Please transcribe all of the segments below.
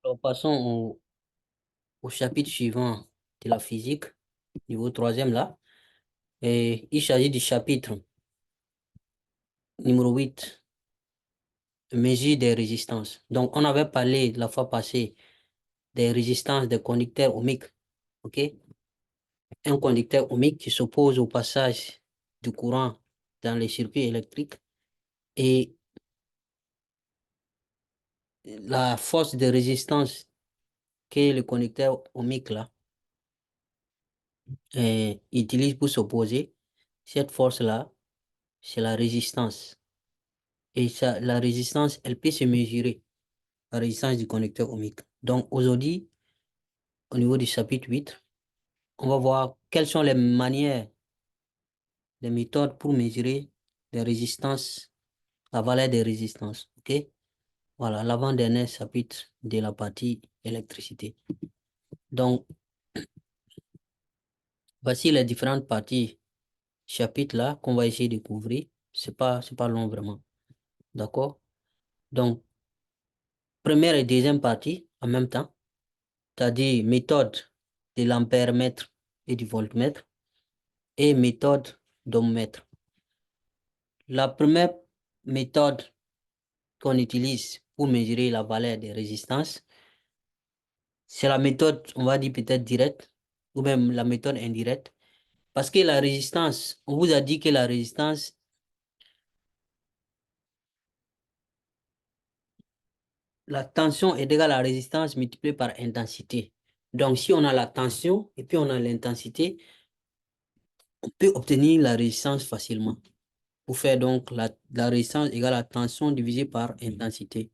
Alors, passons au chapitre suivant de la physique, niveau troisième là. Et il s'agit du chapitre numéro 8, mesure des résistances. Donc, on avait parlé la fois passée des résistances des conducteurs ohmiques. OK? Un conducteur ohmique qui s'oppose au passage du courant dans les circuits électriques et la force de résistance que le conducteur ohmique là utilise pour s'opposer, cette force-là, c'est la résistance. Et ça, la résistance, elle peut se mesurer, la résistance du conducteur ohmique. Donc aujourd'hui, au niveau du chapitre 8, on va voir quelles sont les manières, les méthodes pour mesurer les résistances, la valeur des résistances. OK? Voilà, l'avant-dernier chapitre de la partie électricité. Donc, voici les différentes parties chapitres là qu'on va essayer de couvrir. C'est pas long vraiment. D'accord? Donc, première et deuxième partie en même temps, c'est-à-dire méthode de l'ampère-mètre et du voltmètre et méthode d'ohmmètre. La première méthode qu'on utilise pour mesurer la valeur des résistances, c'est la méthode, on va dire peut-être directe, ou même la méthode indirecte, parce que la résistance, on vous a dit que la résistance, la tension est égale à la résistance multipliée par intensité. Donc, si on a la tension et puis on a l'intensité, on peut obtenir la résistance facilement. Pour faire donc la résistance égale à tension divisée par intensité.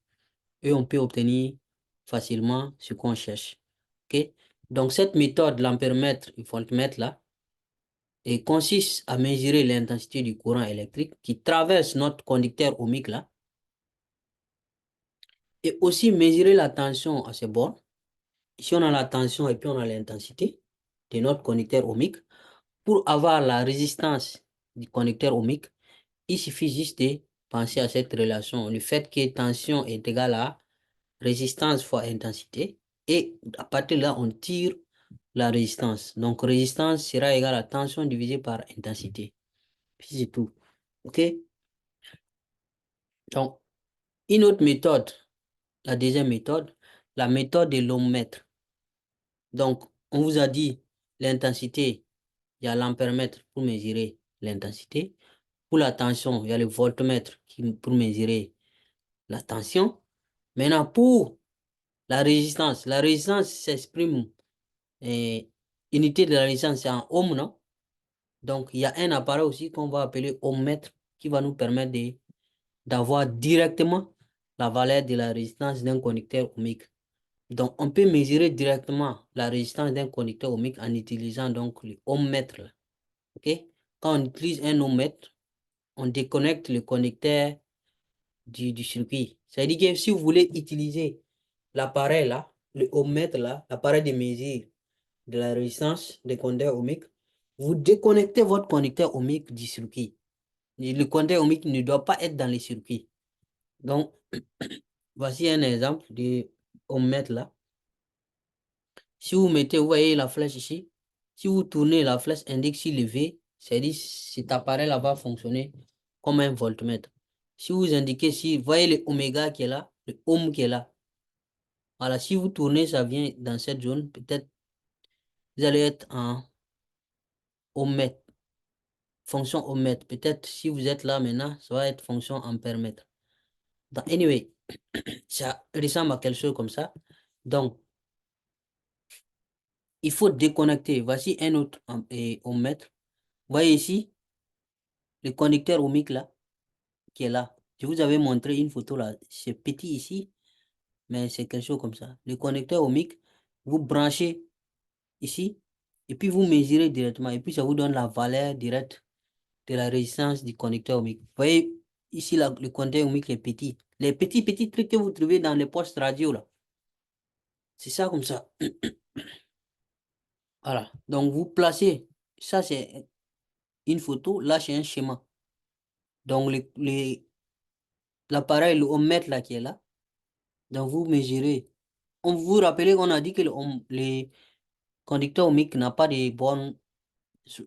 Et on peut obtenir facilement ce qu'on cherche. OK? Donc, cette méthode, l'ampèremètre et voltmètre là, et consiste à mesurer l'intensité du courant électrique qui traverse notre conducteur ohmique là, et aussi mesurer la tension à ces bornes. Ici, on a la tension et puis on a l'intensité de notre conducteur ohmique. Pour avoir la résistance du conducteur ohmique, il suffit juste de penser à cette relation, le fait que tension est égale à résistance fois intensité. Et à partir de là, on tire la résistance. Donc, résistance sera égale à tension divisée par intensité. Puis c'est tout. OK? Donc, une autre méthode, la deuxième méthode, la méthode de l'ohmmètre. Donc, on vous a dit l'intensité, il y a l'ampèremètre pour mesurer l'intensité. Pour la tension, il y a le voltmètre pour mesurer la tension. Maintenant, pour la résistance s'exprime, unité de la résistance, c'est en ohm, non? Donc, il y a un appareil aussi qu'on va appeler ohmmètre qui va nous permettre d'avoir directement la valeur de la résistance d'un conducteur ohmique. Donc, on peut mesurer directement la résistance d'un conducteur ohmique en utilisant donc le ohmmètre, là. OK? Quand on utilise un ohmmètre, on déconnecte le conducteur du circuit. C'est-à-dire que si vous voulez utiliser l'appareil là, le ohmmètre là, l'appareil de mesure de la résistance des conducteurs ohmiques, vous déconnectez votre conducteur ohmique du circuit. Et le conducteur ohmique ne doit pas être dans le circuit. Donc, voici un exemple de ohmmètre là. Si vous mettez, vous voyez la flèche ici, si vous tournez la flèche indique sur le V, c'est-à-dire cet appareil-là va fonctionner comme un voltmètre. Si vous indiquez si, vous voyez le oméga qui est là, le ohm qui est là. Voilà, si vous tournez, ça vient dans cette zone, peut-être vous allez être en ohmmètre, fonction ohmmètre. Peut-être si vous êtes là maintenant, ça va être fonction ampèremètre. Donc, anyway, ça ressemble à quelque chose comme ça. Donc, il faut déconnecter. Voici un autre ohmmètre. Vous voyez ici, le conducteur ohmique là, qui est là. Je vous avais montré une photo là. C'est petit ici, mais c'est quelque chose comme ça. Le connecteur ohmique, vous branchez ici, et puis vous mesurez directement, et puis ça vous donne la valeur directe de la résistance du connecteur ohmique. Vous voyez, ici, là, le connecteur ohmique est petit. Les petits trucs que vous trouvez dans les postes radio, là. C'est ça comme ça. Voilà. Donc, vous placez, ça c'est une photo, là c'est un schéma. Donc, l'appareil, le ohmmètre là qui est là, donc vous mesurez On vous rappelez qu'on a dit que les conducteurs ohmiques n'ont pas de bornes,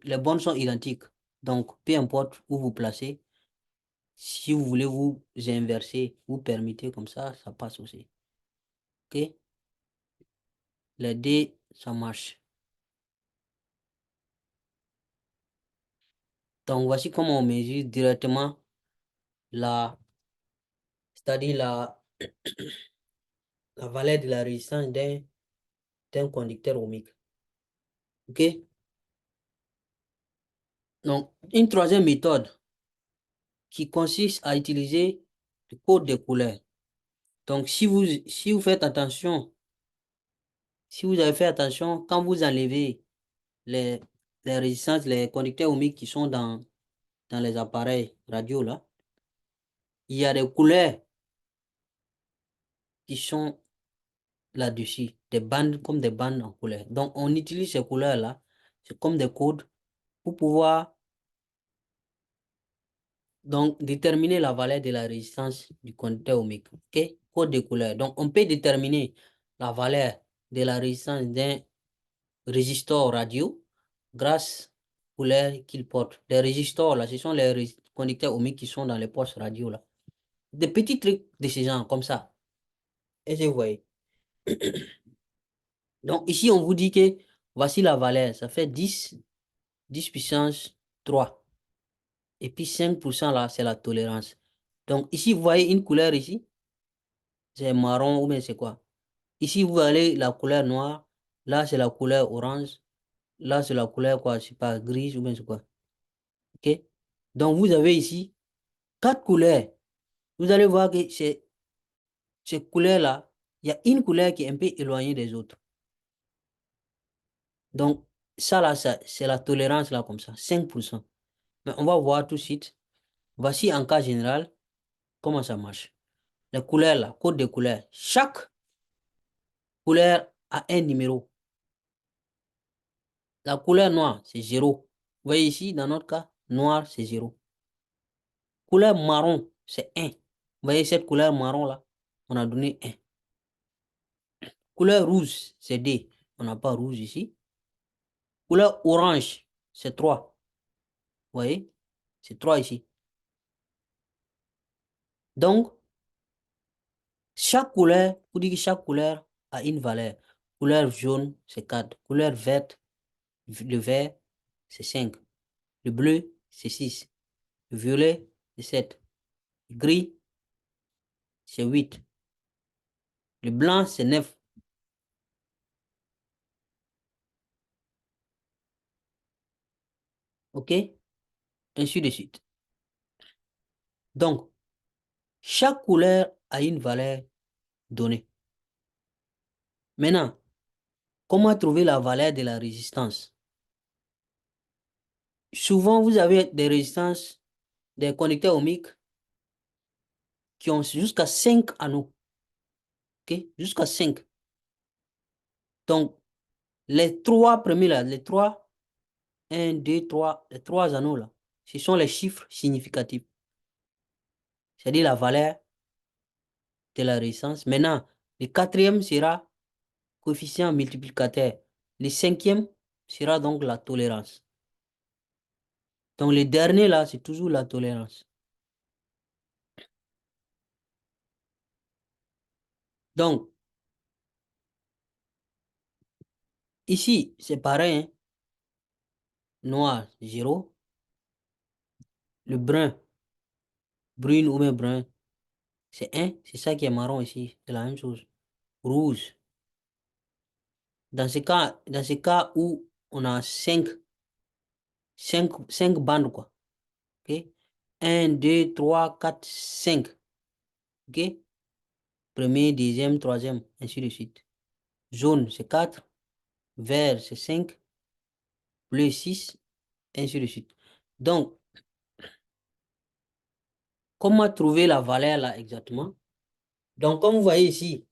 les bornes sont identiques. Donc, peu importe où vous placez, si vous voulez vous inverser, vous permettez comme ça passe aussi. OK? Les dés, ça marche. Donc, voici comment on mesure directement la, c'est-à-dire la valeur de la résistance d'un conducteur ohmique. OK? Donc, une troisième méthode qui consiste à utiliser le code des couleurs. Donc, si vous faites attention, si vous avez fait attention, quand vous enlevez les, les résistances, les conducteurs ohmiques qui sont dans les appareils radio, là, il y a des couleurs qui sont là-dessus, des bandes comme des bandes en couleur. Donc, on utilise ces couleurs-là, c'est comme des codes pour pouvoir donc déterminer la valeur de la résistance du conducteur ohmique. OK? Code de couleur. Donc, on peut déterminer la valeur de la résistance d'un résistor radio grâce aux couleurs qu'il porte. Les résistors, là, ce sont les conducteurs ohmiques qui sont dans les postes radio, là. Des petits trucs de ce genre, comme ça. Et je voyez. Donc, ici, on vous dit que voici la valeur. Ça fait 10 puissance 3. Et puis 5% là, c'est la tolérance. Donc, ici, vous voyez une couleur ici. C'est marron ou bien c'est quoi? Ici, vous voyez la couleur noire. Là, c'est la couleur orange. Là, c'est la couleur quoi? Je sais pas, grise ou bien c'est quoi? OK? Donc, vous avez ici 4 couleurs. Vous allez voir que ces couleurs-là, il y a une couleur qui est un peu éloignée des autres. Donc, ça là, c'est la tolérance là comme ça, 5%. Mais on va voir tout de suite. Voici en cas général comment ça marche. Les couleurs là, code de couleurs. Chaque couleur a un numéro. La couleur noire, c'est 0. Vous voyez ici, dans notre cas, noir, c'est 0. Couleur marron, c'est 1. Vous voyez cette couleur marron là, on a donné 1. Couleur rouge, c'est 2. On n'a pas rouge ici. Couleur orange, c'est 3. Vous voyez? C'est 3 ici. Donc, chaque couleur, vous dites que chaque couleur a une valeur. Couleur jaune, c'est 4. Couleur verte, le vert, c'est 5. Le bleu, c'est 6. Le violet, c'est 7. Le gris, c'est 8. Le blanc, c'est 9. OK? Ainsi de suite. Donc, chaque couleur a une valeur donnée. Maintenant, comment trouver la valeur de la résistance? Souvent, vous avez des résistances, des conducteurs ohmiques qui ont jusqu'à 5 anneaux. OK? Jusqu'à 5. Donc, les 3 premiers là, les 3, 1, 2, 3, les 3 anneaux là, ce sont les chiffres significatifs. C'est-à-dire la valeur de la résistance. Maintenant, le quatrième sera coefficient multiplicateur. Le cinquième sera donc la tolérance. Donc, le dernier là, c'est toujours la tolérance. Donc, ici, c'est pareil, hein. Noir, 0. Le brun, brune ou bien brun, c'est 1. C'est ça qui est marron ici. C'est la même chose. Rouge. Dans ce cas où on a 5 bandes, quoi. OK? 1, 2, 3, 4, 5. OK? Premier, deuxième, troisième, ainsi de suite. Jaune, c'est 4. Vert, c'est 5. Bleu, 6. Ainsi de suite. Donc, comment trouver la valeur là exactement? Donc, comme vous voyez ici,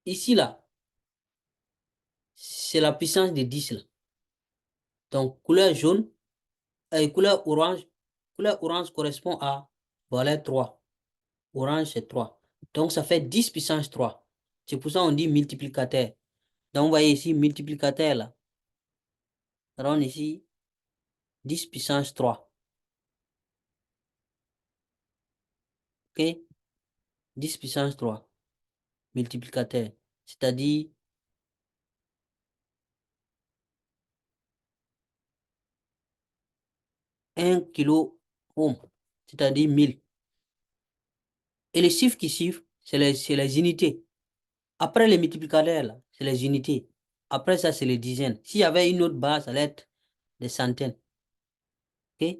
ici là, c'est la puissance de 10 là. Donc, couleur jaune et couleur orange correspond à valeur 3. Orange, c'est 3. Donc, ça fait 10 puissance 3. C'est pour ça qu'on dit multiplicateur. Donc, vous voyez ici, multiplicateur là. Ça donne ici 10 puissance 3. OK? 10 puissance 3. Multiplicateur. C'est-à-dire 1 kilo ohm. C'est-à-dire 1000. Et les chiffres qui suivent, c'est les unités. Après les multiplicateurs, là, c'est les unités. Après ça, c'est les dizaines. S'il y avait une autre base, ça allait être des centaines. OK?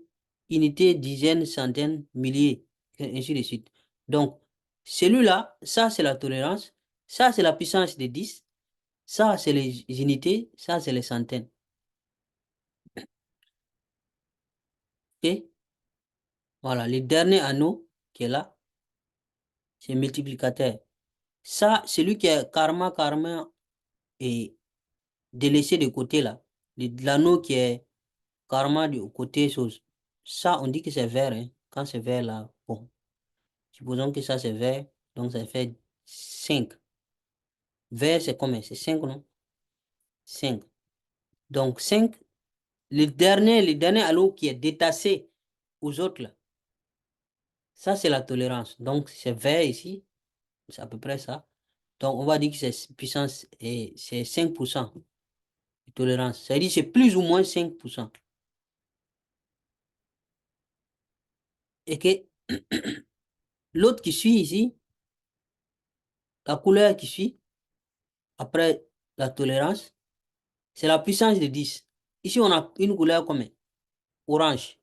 Unités, dizaines, centaines, milliers, et ainsi de suite. Donc, celui-là, ça, c'est la tolérance. Ça, c'est la puissance de 10. Ça, c'est les unités. Ça, c'est les centaines. OK? Voilà. Le dernier anneau qui est là, c'est multiplicateur. Ça, celui qui est carrément et délaissé de côté là. L'anneau qui est carrément du côté chose. Ça, on dit que c'est vert, hein. Quand c'est vert là, bon. Supposons que ça c'est vert, donc ça fait 5. Vert, c'est combien? C'est 5, non? 5. Donc 5. Le dernier anneau qui est détaché aux autres là. Ça, c'est la tolérance. Donc, c'est vert ici. C'est à peu près ça. Donc, on va dire que c'est puissance et c'est 5% de tolérance. Ça veut dire que c'est plus ou moins 5%. Et que l'autre qui suit ici, la couleur qui suit, après la tolérance, c'est la puissance de 10. Ici, on a une couleur comme orange.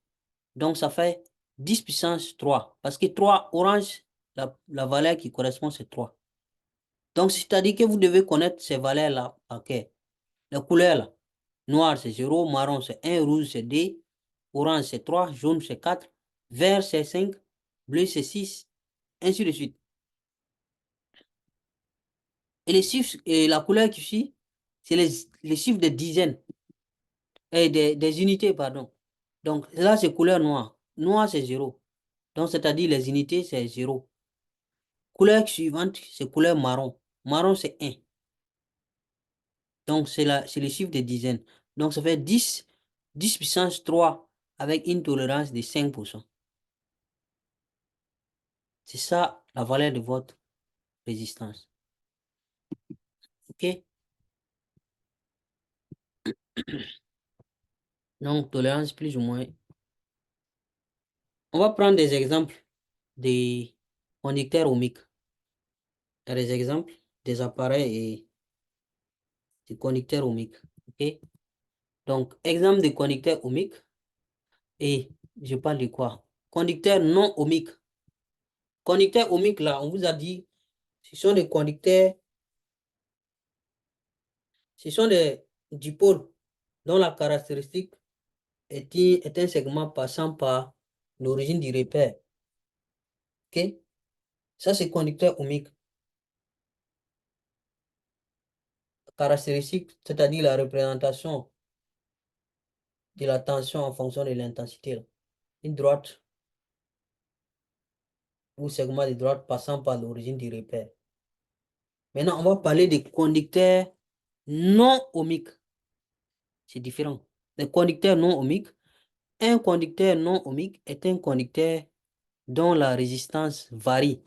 Donc, ça fait 10 puissance 3. Parce que 3 orange, la valeur qui correspond, c'est 3. Donc, c'est-à-dire que vous devez connaître ces valeurs-là. OK. Les couleurs, là. Noir, c'est 0. Marron, c'est 1. Rouge, c'est 2. Orange, c'est 3. Jaune, c'est 4. Vert, c'est 5. Bleu, c'est 6. Ainsi de suite. Et les chiffres, et la couleur qui suit, c'est les chiffres des dizaines. Et des unités, pardon. Donc, là, c'est couleur noire. Noir, c'est 0. Donc, c'est-à-dire les unités, c'est 0. Couleur suivante, c'est couleur marron. Marron, c'est 1. Donc, c'est les chiffres des dizaines. Donc, ça fait 10 puissance 3 avec une tolérance de 5%. C'est ça la valeur de votre résistance. OK? Donc, tolérance plus ou moins. On va prendre des exemples des conducteurs ohmiques. Il y a des exemples des appareils et des conducteurs ohmiques. OK? Donc, exemple de conducteur ohmique. Et je parle de quoi? Conducteur non ohmique. Conducteur ohmique, là, on vous a dit, ce sont des conducteurs, ce sont des dipôles dont la caractéristique est un segment passant par l'origine du repère. OK? Ça, c'est conducteur ohmique. Caractéristique, c'est-à-dire la représentation de la tension en fonction de l'intensité. Une droite ou segment de droite passant par l'origine du repère. Maintenant, on va parler des conducteurs non ohmiques. C'est différent. Les conducteurs non ohmiques. Un conducteur non ohmique est un conducteur dont la résistance varie.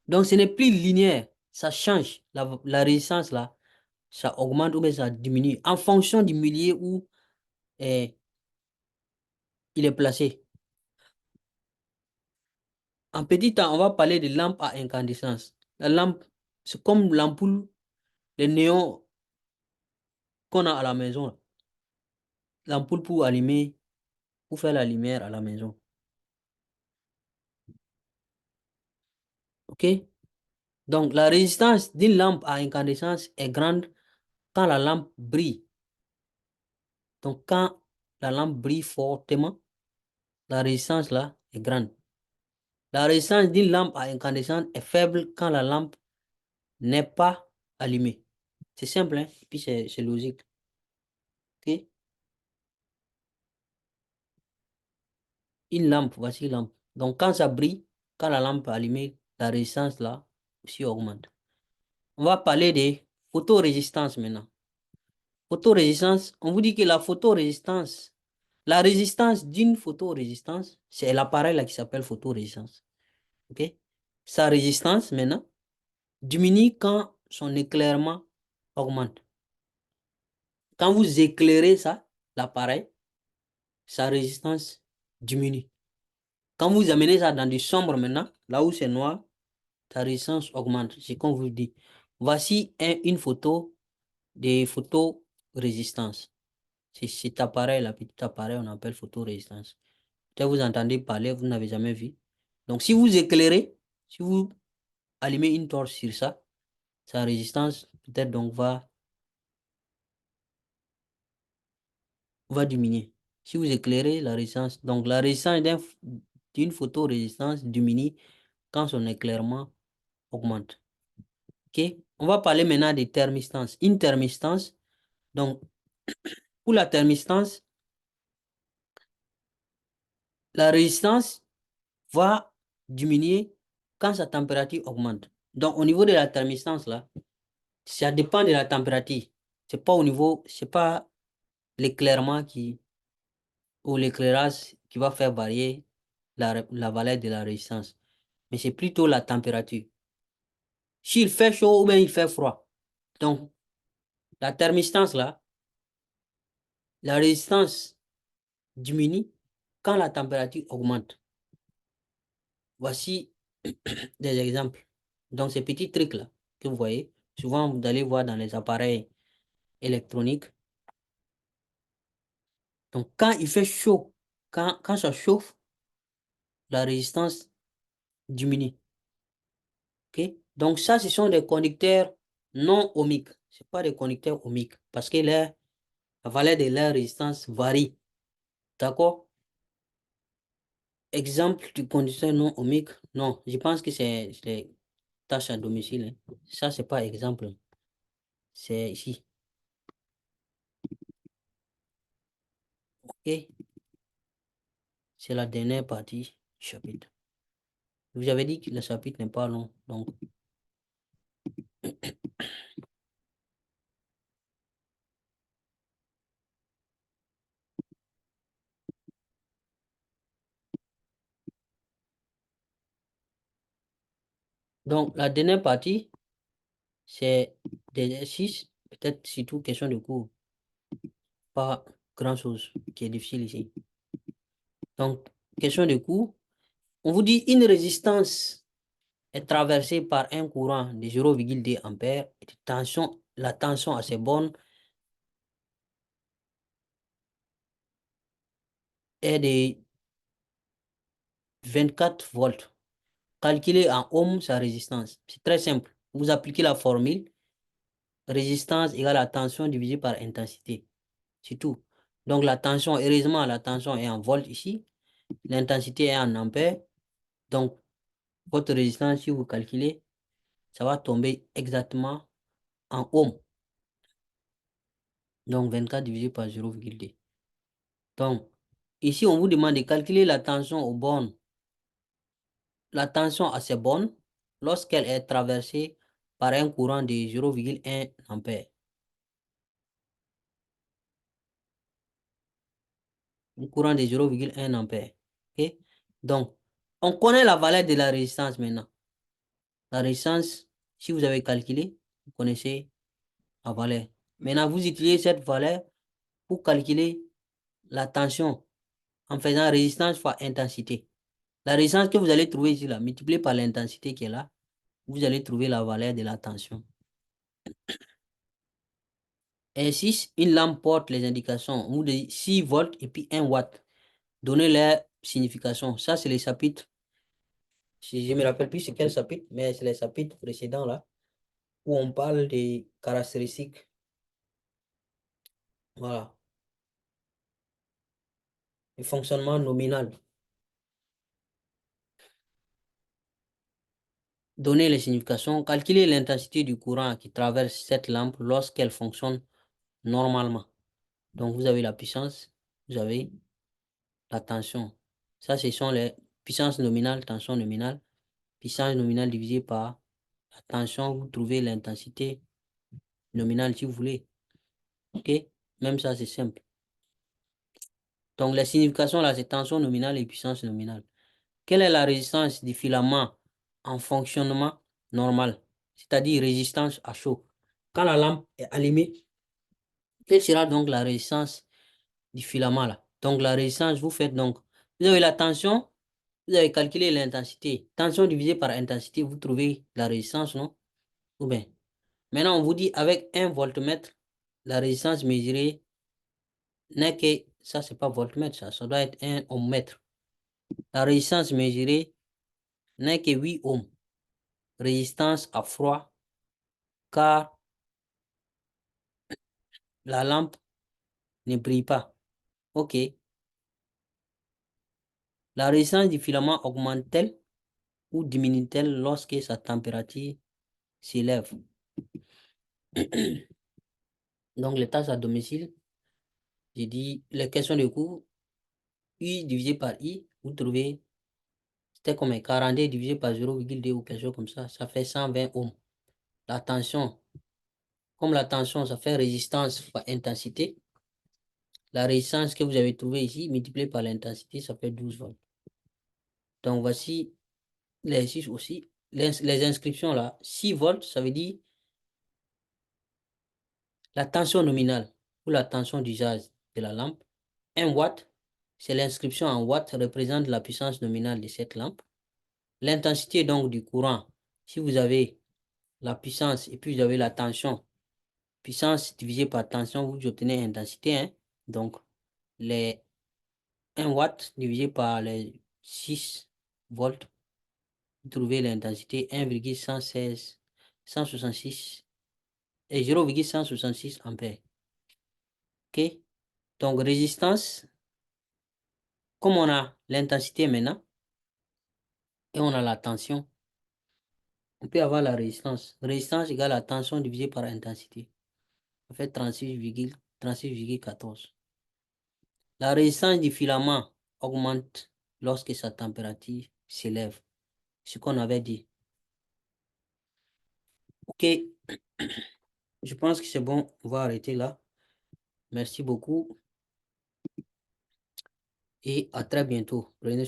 Donc, ce n'est plus linéaire. Ça change. La résistance, là, ça augmente ou bien ça diminue en fonction du milieu où eh, il est placé. En petit temps, on va parler de lampe à incandescence. La lampe, c'est comme l'ampoule, les néons qu'on a à la maison. L'ampoule pour allumer, pour faire la lumière à la maison. OK? Donc, la résistance d'une lampe à incandescence est grande quand la lampe brille. Donc, quand la lampe brille fortement, la résistance là est grande. La résistance d'une lampe à incandescence est faible quand la lampe n'est pas allumée. C'est simple, hein? Et puis c'est logique. OK? Une lampe, voici une lampe. Donc, quand ça brille, quand la lampe est allumée, la résistance là aussi augmente. On va parler des photorésistance maintenant. Photorésistance, on vous dit que la résistance d'une photorésistance, c'est l'appareil là qui s'appelle photorésistance. OK? Sa résistance maintenant diminue quand son éclairement augmente. Quand vous éclairez ça, l'appareil, sa résistance diminue. Quand vous amenez ça dans du sombre maintenant, là où c'est noir, sa résistance augmente. C'est comme vous dit. Voici une photo des photorésistance. C'est cet appareil, la petit appareil, on appelle photorésistance. Peut-être vous entendez parler, vous n'avez jamais vu. Donc, si vous éclairez, si vous allumez une torche sur ça, sa résistance peut-être donc va diminuer. Si vous éclairez la résistance, donc la résistance d'une photorésistance diminue quand son éclairement augmente. OK? On va parler maintenant des thermistances. Une thermistance, donc pour la thermistance, la résistance va diminuer quand sa température augmente. Donc au niveau de la thermistance, là, ça dépend de la température. C'est pas l'éclairement ou l'éclairage qui va faire varier la valeur de la résistance. Mais c'est plutôt la température. S'il fait chaud ou bien il fait froid. Donc, la thermistance là, la résistance diminue quand la température augmente. Voici des exemples. Donc, ces petits trucs là que vous voyez, souvent vous allez voir dans les appareils électroniques. Donc, quand il fait chaud, quand ça chauffe, la résistance diminue. OK? Donc, ça, ce sont des conducteurs non ohmiques. Ce pas des conducteurs ohmiques parce que la valeur de leur résistance varie. D'accord? Exemple du conducteur non ohmique. Non, je pense que c'est les tâches à domicile, hein. Ça, c'est pas exemple. C'est ici. OK? C'est la dernière partie du chapitre. Vous avez dit que le chapitre n'est pas long. Donc la dernière partie, c'est des exercices. Peut-être surtout question de cours. Pas grand-chose qui est difficile ici. Donc, question de cours. On vous dit une résistance est traversée par un courant de 0,2 ampères. La tension à ces bornes est de 24 volts. Calculez en ohms sa résistance. C'est très simple. Vous appliquez la formule résistance égale à tension divisée par intensité. C'est tout. Donc la tension, heureusement, la tension est en volts ici. L'intensité est en ampères. Donc votre résistance, si vous calculez, ça va tomber exactement en ohms. Donc 24 divisé par 0,2. Donc ici, on vous demande de calculer la tension aux bornes. La tension à ces bornes lorsqu'elle est traversée par un courant de 0,1 ampère. Un courant de 0,1 ampère. OK? Donc, on connaît la valeur de la résistance maintenant. La résistance, si vous avez calculé, vous connaissez la valeur. Maintenant, vous utilisez cette valeur pour calculer la tension en faisant résistance fois intensité. La résistance que vous allez trouver ici, là, multipliée par l'intensité qui est là, vous allez trouver la valeur de la tension. Ainsi, une lampe porte les indications. On vous dit 6 volts et puis 1 watt. Donnez leur signification. Ça, c'est les chapitres. Si je ne me rappelle plus c'est quel chapitre, mais c'est les chapitres précédents là, où on parle des caractéristiques. Voilà. Le fonctionnement nominal. Donner les significations. Calculer l'intensité du courant qui traverse cette lampe lorsqu'elle fonctionne normalement. Donc, vous avez la puissance, vous avez la tension. Ça, ce sont les puissances nominales, tension nominale. puissance nominale divisée par la tension, vous trouvez l'intensité nominale si vous voulez. OK? Même ça, c'est simple. Donc, les significations là, c'est tension nominale et puissance nominale. Quelle est la résistance du filament en fonctionnement normal? C'est-à-dire résistance à chaud. Quand la lampe est allumée, quelle sera donc la résistance du filament là? Donc, la résistance, vous faites donc, vous avez la tension, vous avez calculé l'intensité. Tension divisée par intensité, vous trouvez la résistance, non? Ou bien, maintenant, on vous dit avec un voltmètre, la résistance mesurée n'est que, ça, c'est pas voltmètre, ça doit être un ohmmètre. La résistance mesurée n'est que 8 ohms. Résistance à froid, car la lampe ne brille pas. OK. La résistance du filament augmente-t-elle ou diminue-t-elle lorsque sa température s'élève? Donc, les tâches à domicile, j'ai dit les questions de cours, U divisé par I, vous trouvez, c'était comme un 42 divisé par 0,2 ou quelque chose comme ça fait 120 ohms. La tension, comme la tension, ça fait résistance par intensité. La résistance que vous avez trouvée ici, multipliée par l'intensité, ça fait 12 volts. Donc, voici l'exercice aussi. Les inscriptions là, 6 volts, ça veut dire la tension nominale ou la tension d'usage de la lampe. 1 watt, c'est l'inscription en watts, représente la puissance nominale de cette lampe. L'intensité donc du courant, si vous avez la puissance et puis vous avez la tension, puissance divisée par tension, vous obtenez intensité. Hein? Donc, les 1 watt divisé par les 6 volts, vous trouvez l'intensité 1,166 et 0,166 ampères. OK? Donc, résistance, comme on a l'intensité maintenant et on a la tension, on peut avoir la résistance. Résistance égale la tension divisée par intensité. Ça fait 36,14. La résistance du filament augmente lorsque sa température s'élève. Ce qu'on avait dit. OK. Je pense que c'est bon. On va arrêter là. Merci beaucoup et à très bientôt. Prenez soin.